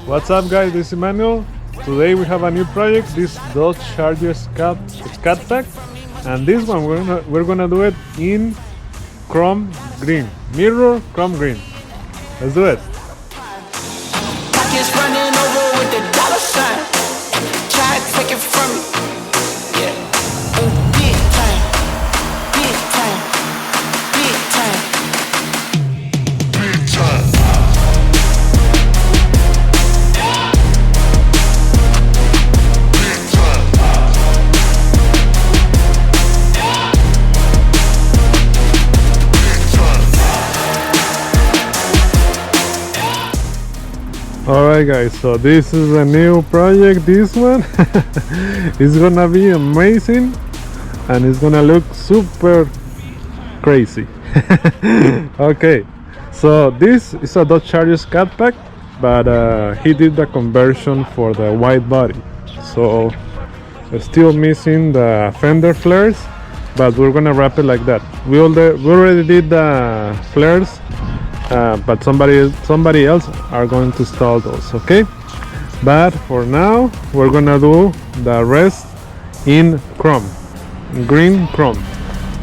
What's up guys, this is Emmanuel. Today we have a new project, this Dodge Charger SCAT pack, and this one we're gonna do it in chrome green, mirror chrome green. Let's do it. Pockets running over with the dollar sign. Try to take it from me. Yeah. Big time. Big time. Big time. Big time. Alright guys, so this is a new project. This one is gonna be amazing and it's gonna look super crazy. Okay, so this is a Dodge Charger SCAT pack, but he did the conversion for the wide body, so we're still missing the fender flares, but we're gonna wrap it like that. We already did the flares, but somebody else are going to install those, okay? But for now we're gonna do the rest in chrome, green chrome.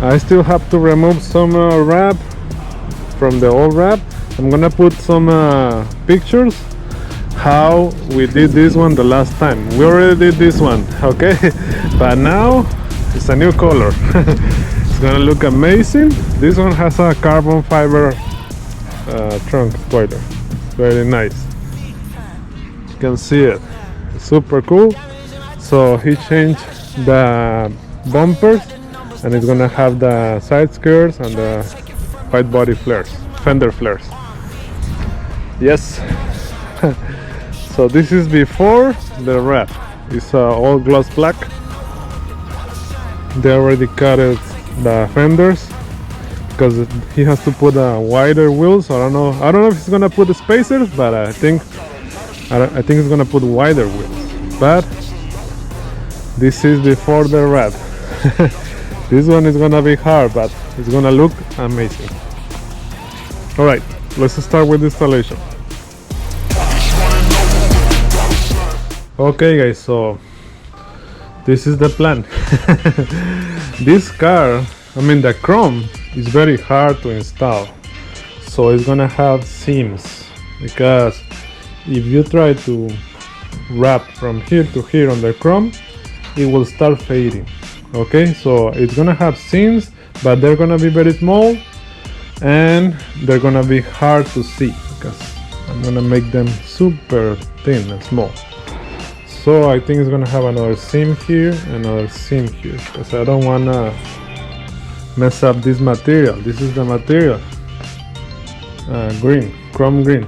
I still have to remove some wrap from the old wrap. I'm gonna put some pictures how we did this one the last time. We already did this one, okay? But now it's a new color. It's gonna look amazing. This one has a carbon fiber trunk spoiler, very nice. You can see it, super cool. So he changed the bumpers and it's gonna have the side skirts and the white body flares, fender flares. Yes. So this is before the wrap. It's all gloss black. They already cut it, the fenders, because he has to put wider wheels. I don't know if he's gonna put the spacers, but I think he's gonna put wider wheels. But this is before the wrap. This one is gonna be hard, but it's gonna look amazing. All right, let's start with installation. Okay guys, so this is the plan. This car, I mean the chrome, is very hard to install, so it's gonna have seams, because if you try to wrap from here to here on the chrome, it will start fading. Okay, so it's gonna have seams, but they're gonna be very small and they're gonna be hard to see, because I'm gonna make them super thin and small. So I think it's gonna have another seam here, another seam here, because I don't wanna mess up this material. This is the material, green, chrome green,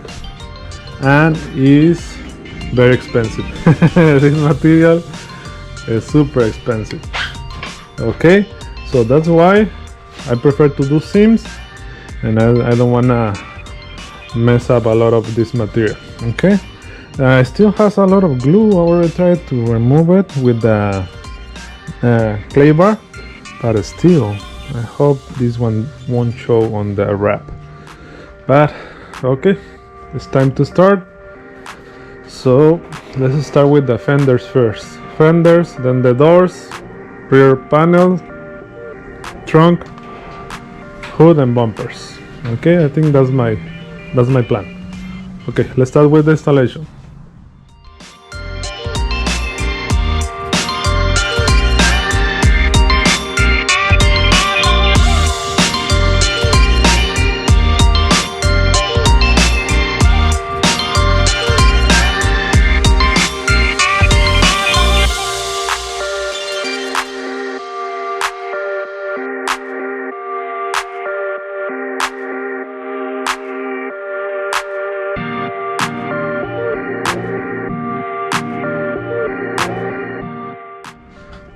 and is very expensive. This material is super expensive. Okay, so that's why I prefer to do seams, and I don't wanna mess up a lot of this material. Okay, it still has a lot of glue. I already tried to remove it with the clay bar, but still I hope this one won't show on the wrap. But okay, it's time to start. So let's start with the fenders first. Fenders, then the doors, rear panel, trunk, hood, and bumpers. Okay, I think that's my plan. Okay, let's start with the installation.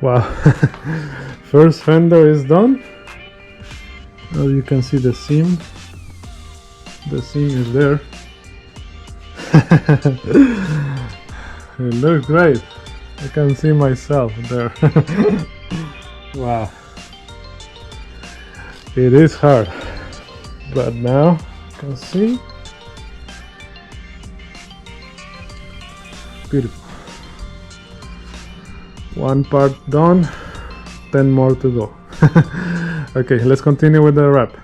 Wow. First fender is done. As you can see, the seam is there. It looks great. I can see myself there. Wow. It is hard, but now you can see Beautiful. One part done, 10 more to go. Okay, let's continue with the wrap.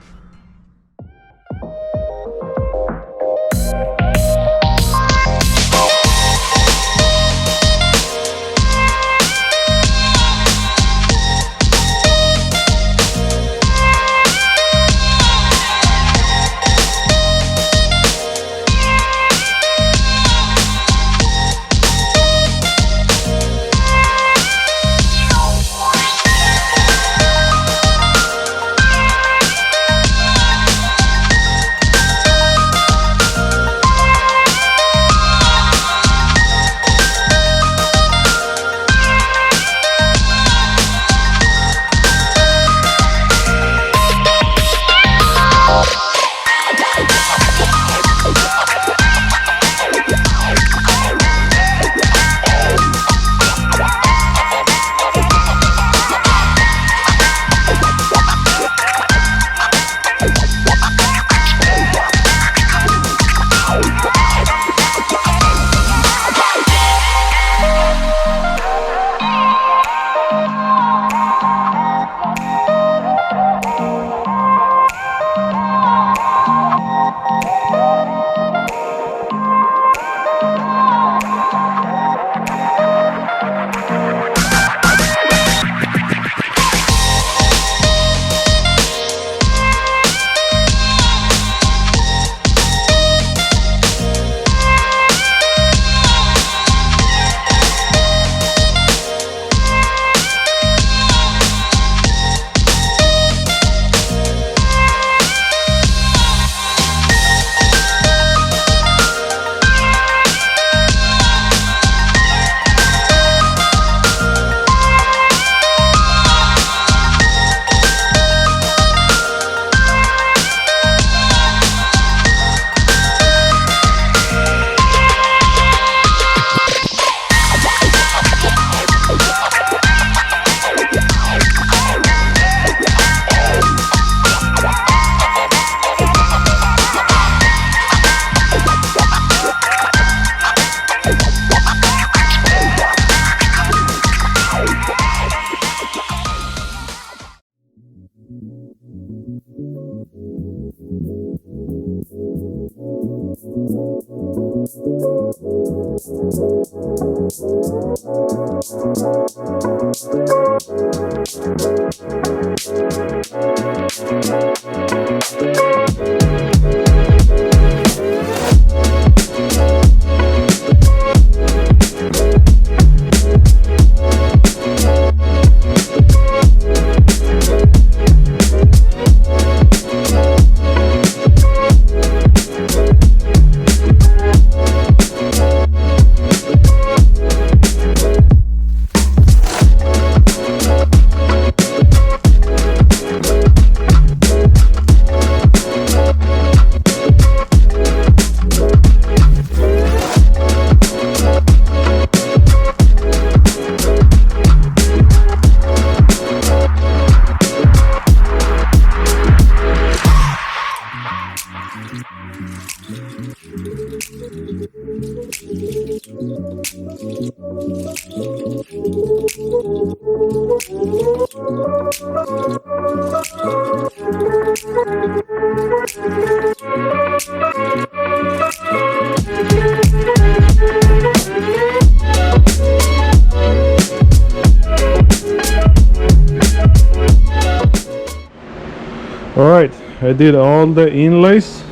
Alright, I did all the inlays.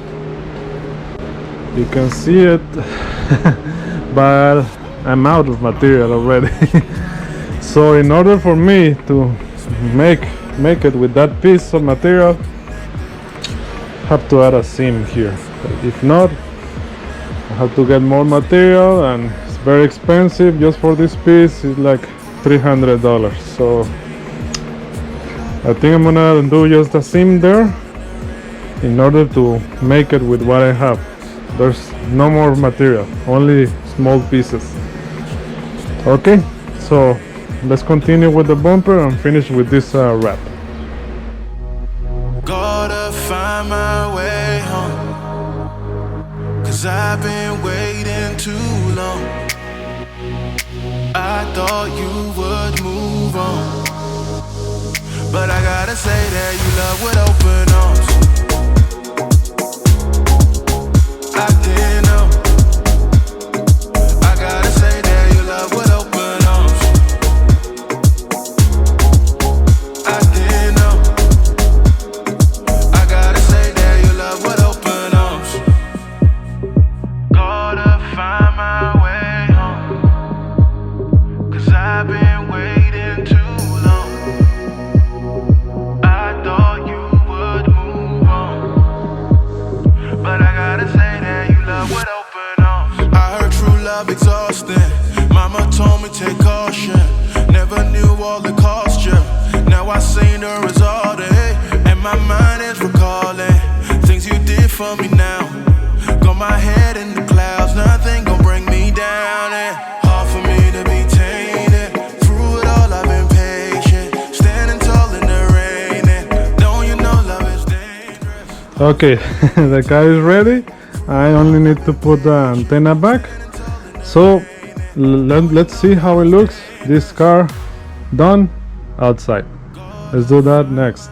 You can see it, but I'm out of material already. So in order for me to make it with that piece of material, I have to add a seam here. If not, I have to get more material, and it's very expensive. Just for this piece, it's like $300. So I think I'm gonna do just a seam there in order to make it with what I have. There's no more material, only small pieces. Okay, so let's continue with the bumper and finish with this wrap. Gotta find my way home, 'cause I've been waiting too long. I thought you would move on, but I gotta say that you love with open arms. I didn't know. I gotta say that you love with open arms. I didn't know. I gotta say that you love with open arms. Gotta find my way home, 'cause I've been waiting too long. I thought you would move on, but I gotta say that you love with open arms. I heard true love exhausting. Mama told me take caution. Never knew all the cost you. Now I seen the result, and my mind is recalling things you did for me now. Got my head in the clouds, nothing gon' bring me down. And hard for me to be tainted. Through it all, I've been patient, standing tall in the rain. And don't you know love is dangerous? Okay, the car is ready. I only need to put the antenna back. So let's see how it looks. This car done outside. Let's do that next.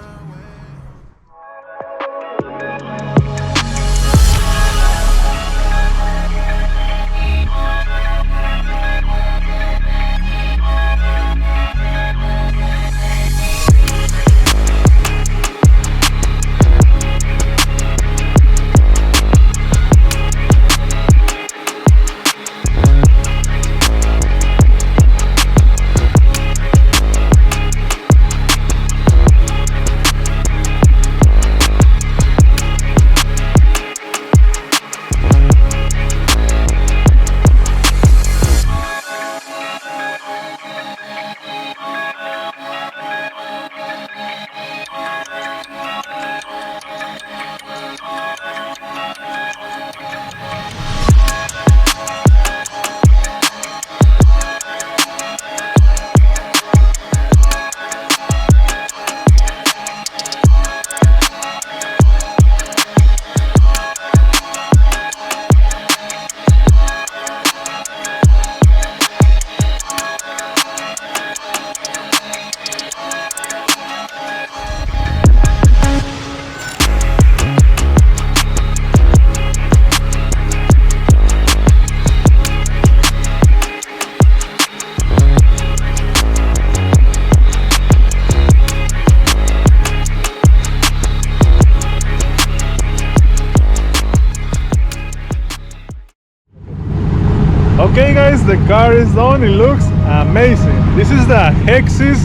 Okay guys, the car is done. It looks amazing. This is the Hexis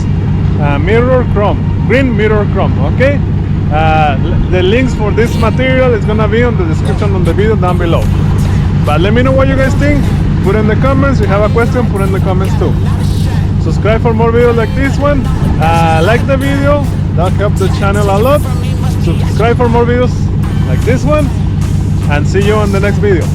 mirror chrome, green mirror chrome. Okay, the links for this material is gonna be on the description on the video down below. But let me know what you guys think. Put in the comments. If you have a question, put in the comments too. Subscribe for more videos like this one. Like the video, that helps the channel a lot. Subscribe for more videos like this one, and see you on the next video.